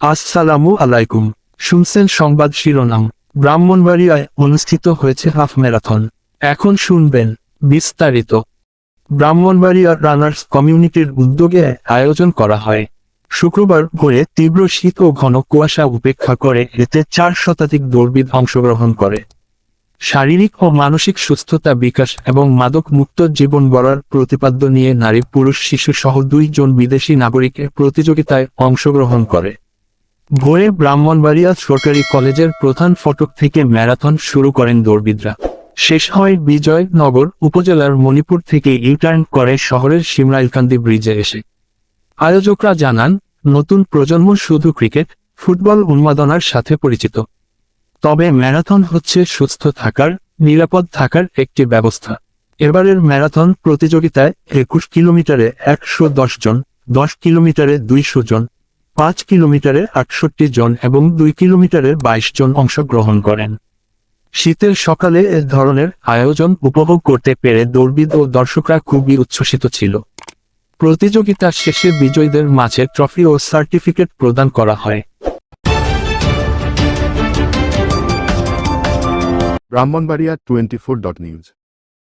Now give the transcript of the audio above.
আসসালামু আলাইকুম। শুনছেন সংবাদ শিরোনাম। ব্রাহ্মণবাড়িয়ায় অনুষ্ঠিত হয়েছে হাফ ম্যারাথন। এখন শুনবেন বিস্তারিত। ব্রাহ্মণবাড়িয়া রানার্স কমিউনিটির উদ্যোগে আয়োজন করা হয়। শুক্রবার ভোরে তীব্র শীত ও ঘন কুয়াশা উপেক্ষা করে এতে 4 শতাধিক দৌড়বিদ অংশগ্রহণ করে। শারীরিক ও মানসিক সুস্থতা বিকাশ এবং মাদক মুক্ত জীবন গড়ার প্রতিপাদ্য নিয়ে নারী পুরুষ শিশু সহ 2 জন বিদেশি নাগরিকের প্রতিযোগিতায় অংশগ্রহণ করে। ভোরে ব্রাহ্মণবাড়িয়া সরকারি কলেজের প্রধান ফটক থেকে ম্যারাথন শুরু করেন দৌড়বিদরা। শেষ হয় বিজয়নগর উপজেলার মণিপুর থেকে ইউটার্ন করে শহরের শিমরাইলকান্দি ব্রিজে এসে। আয়োজকরা জানান, নতুন প্রজন্ম শুধু ক্রিকেট, ফুটবল উন্মাদনার সাথে পরিচিত। তবে ম্যারাথন হচ্ছে সুস্থ থাকার, নিরাপদ থাকার একটি ব্যবস্থা। এবারের ম্যারাথন প্রতিযোগিতায় 21 কিলোমিটারে 110 জন, 10 কিলোমিটারে 200 জন, 5 কিলোমিটারে 68 জন এবং 2 কিলোমিটারে 22 জন অংশগ্রহণ করেন। শীতের সকালে এ ধরনের আয়োজন উপভোগ করতে পেরে দৌড়বিদ ও দর্শকরা খুবই উচ্ছ্বসিত ছিল। প্রতিযোগিতা শেষে বিজয়ীদের মাঝে ট্রফি ও সার্টিফিকেট প্রদান করা হয়। ব্রাহ্মণবাড়িয়া 24.নিউজ।